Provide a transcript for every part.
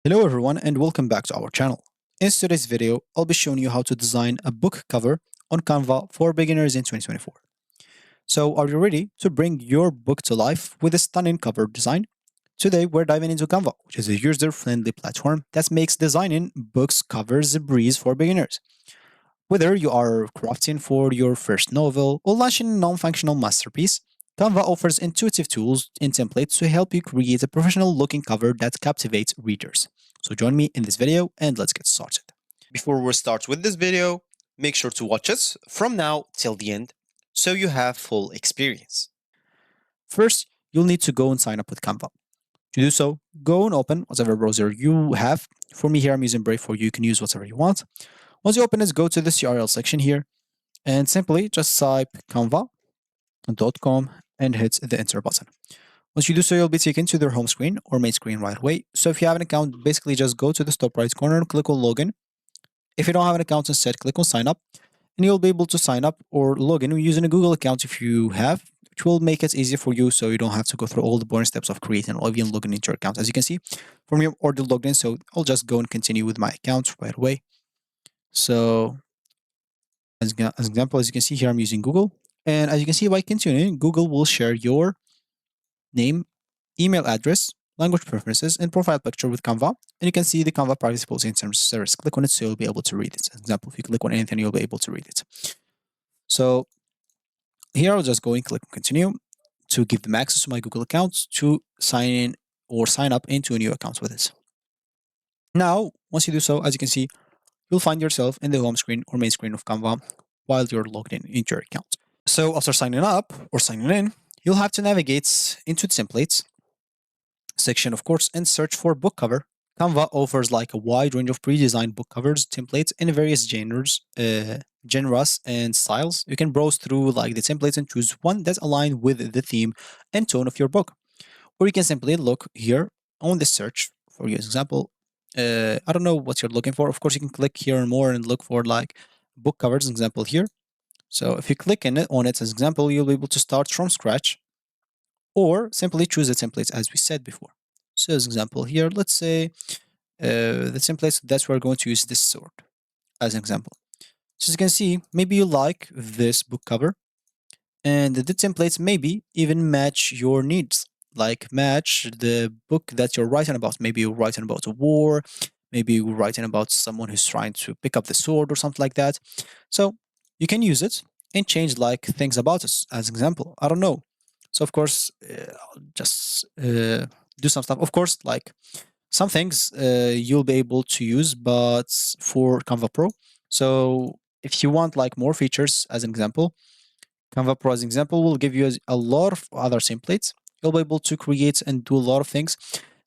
Hello everyone and welcome back to our channel. In today's video, I'll be showing you how to design a book cover on Canva for beginners in 2024. So are you ready to bring your book to life with a stunning cover design? Today we're diving into Canva, which is a user-friendly platform that makes designing books covers a breeze for beginners. Whether you are crafting for your first novel or launching a non-functional masterpiece, Canva offers intuitive tools and templates to help you create a professional-looking cover that captivates readers. So join me in this video and let's get started. Before we start with this video, make sure to watch us from now till the end so you have full experience. First, you'll need to go and sign up with Canva. To do so, go and open whatever browser you have. For me here, I'm using Brave. For you, you can use whatever you want. Once you open it, go to this URL section here and simply just type canva.com and hit the enter button. Once you do so, you'll be taken to their home screen or main screen right away. So if you have an account, basically just go to the top right corner and click on login. If you don't have an account instead, click on sign up and you'll be able to sign up or log in using a Google account if you have, which will make it easier for you so you don't have to go through all the boring steps of creating or even logging into your account. As you can see, for me, I'm already logged in, so I'll just go and continue with my account right away. So as an example, as you can see here, I'm using Google. And as you can see, by continuing, Google will share your name, email address, language preferences, and profile picture with Canva. And you can see the Canva privacy policy and terms of service. Click on it so you'll be able to read it. For example, if you click on anything, you'll be able to read it. So here I'll just go and click on continue to give them access to my Google account to sign in or sign up into a new account with it. Now, once you do so, as you can see, you'll find yourself in the home screen or main screen of Canva while you're logged in into your account. So after signing up or signing in, you'll have to navigate into templates section, of course, and search for book cover. Canva offers like a wide range of pre-designed book covers templates in various genres and styles. You can browse through like the templates and choose one that's aligned with the theme and tone of your book. Or you can simply look here on the search for your example. I don't know what you're looking for. Of course, you can click here and more and look for like book covers example here. So if you click on it as example, you'll be able to start from scratch or simply choose the templates as we said before. So as example here, let's say the templates that we're going to use this sort as an example. So as you can see, maybe you like this book cover and the templates maybe even match your needs, like match the book that you're writing about. Maybe you're writing about a war, maybe you're writing about someone who's trying to pick up the sword or something like that. So you can use it and change like things about us as example. I don't know. So of course, I'll just do some stuff. Of course, like some things you'll be able to use, but for Canva Pro. So if you want like more features, as an example, Canva Pro as an example will give you a lot of other templates. You'll be able to create and do a lot of things.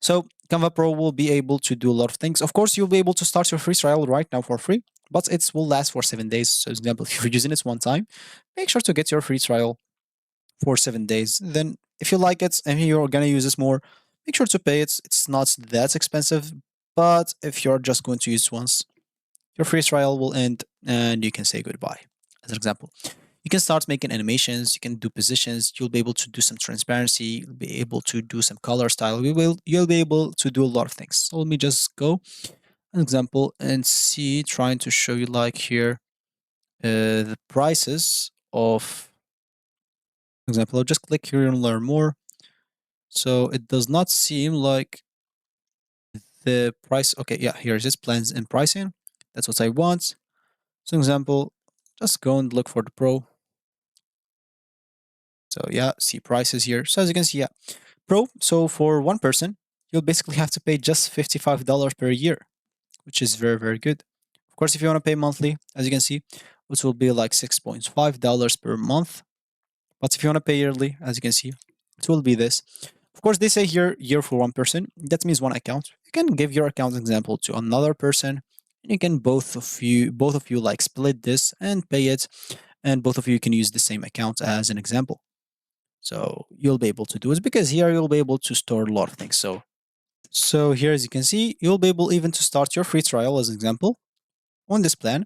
So Canva Pro will be able to do a lot of things. Of course, you'll be able to start your free trial right now for free, but it will last for 7 days. So, for example, if you're using it one time, make sure to get your free trial for 7 days. Then, if you like it and you're gonna use this more, make sure to pay it. It's not that expensive, but if you're just going to use it once, your free trial will end and you can say goodbye. As an example, you can start making animations. You can do positions. You'll be able to do some transparency. You'll be able to do some color style. You'll be able to do a lot of things. So let me just go an example and see, trying to show you like here the prices of example. I'll just click here and learn more. So it does not seem like the price. Okay, yeah, here it is, plans and pricing. That's what I want. So example, just go and look for the Pro. So yeah, see prices here. So as you can see, yeah, Pro. So for one person, you'll basically have to pay just $55 per year, which is very, very good. Of course, if you want to pay monthly, as you can see, which will be like $6.5 per month. But if you want to pay yearly, as you can see, it will be this. Of course, they say here year for one person. That means one account. You can give your account example to another person. And you can both of you like split this and pay it, and both of you can use the same account as an example. So you'll be able to do it because here you'll be able to store a lot of things. So here, as you can see, you'll be able even to start your free trial as an example on this plan.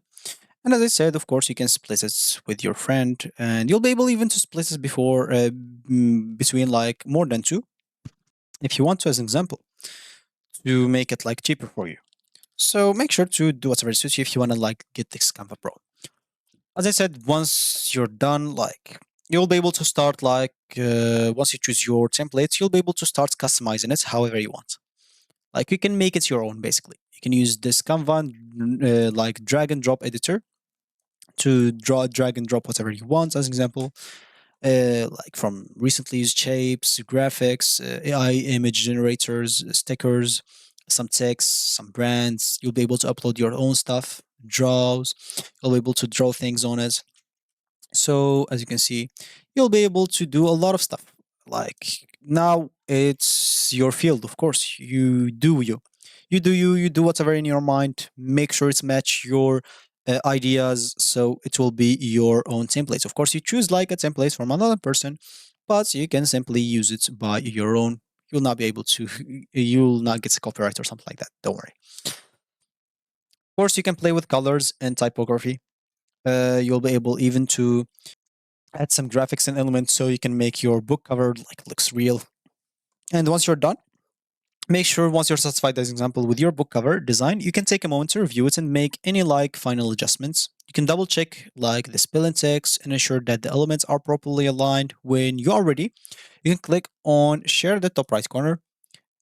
And as I said, of course, you can split it with your friend, and you'll be able even to split it between like more than two, if you want to, as an example. to make it like cheaper for you. So make sure to do whatever suits you if you want to like get this Canva Pro. As I said, once you're done, like you'll be able to start like once you choose your templates, you'll be able to start customizing it however you want. Like you can make it your own basically. You can use this Canva like drag and drop editor to drag and drop whatever you want. As an example, like from recently used shapes, graphics, AI image generators, stickers, some text, some brands. You'll be able to upload your own stuff, draws. You'll be able to draw things on it. So as you can see, you'll be able to do a lot of stuff. Like now it's your field, of course. You do whatever in your mind. Make sure it's match your ideas, so it will be your own templates. Of course, you choose like a template from another person, but you can simply use it by your own. You'll not be able to. You'll not get a copyright or something like that. Don't worry. Of course, you can play with colors and typography. You'll be able even to add some graphics and elements so you can make your book cover like looks real. And once you're done, make sure once you're satisfied, as example, with your book cover design, you can take a moment to review it and make any like final adjustments. You can double check like the spell and text and ensure that the elements are properly aligned. When you are ready, you can click on share the top right corner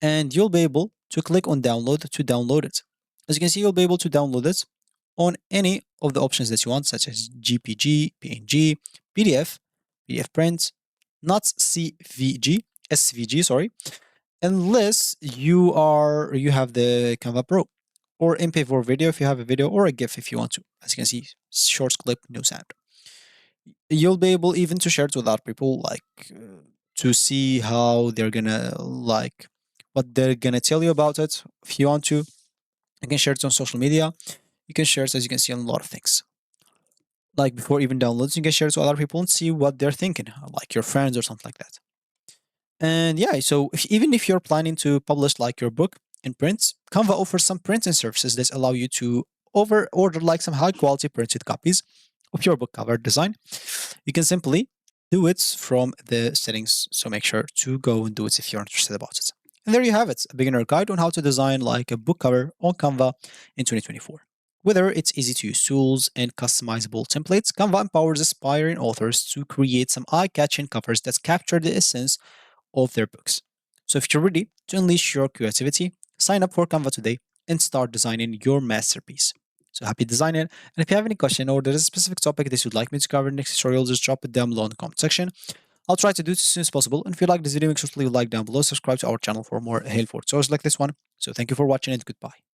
and you'll be able to click on download to download it. As you can see, you'll be able to download it on any of the options that you want, such as GPG, PNG, PDF, PDF print, not CVG, SVG, sorry, unless you have the Canva Pro or MP4 video if you have a video or a GIF if you want to. As you can see, short clip, no sound. You'll be able even to share it with other people, like to see how they're gonna like what they're gonna tell you about it. If you want to, you can share it on social media. You can share it, as you can see, on a lot of things. Like before even downloads, you can share it to other people and see what they're thinking, like your friends or something like that. And yeah, so even if you're planning to publish like your book in print, Canva offers some printing services that allow you to order like some high quality printed copies of your book cover design. You can simply do it from the settings. So make sure to go and do it if you're interested about it. And there you have it, a beginner guide on how to design like a book cover on Canva in 2024. Whether it's easy to use tools and customizable templates, Canva empowers aspiring authors to create some eye catching covers that capture the essence of their books. So if you're ready to unleash your creativity, sign up for Canva today and start designing your masterpiece. So happy designing. And if you have any question or there is a specific topic that you'd like me to cover in the next tutorial, just drop it down below in the comment section. I'll try to do it as soon as possible. And if you like this video, make sure to leave a like down below, subscribe to our channel for more helpful tutorials like this one. So thank you for watching and goodbye.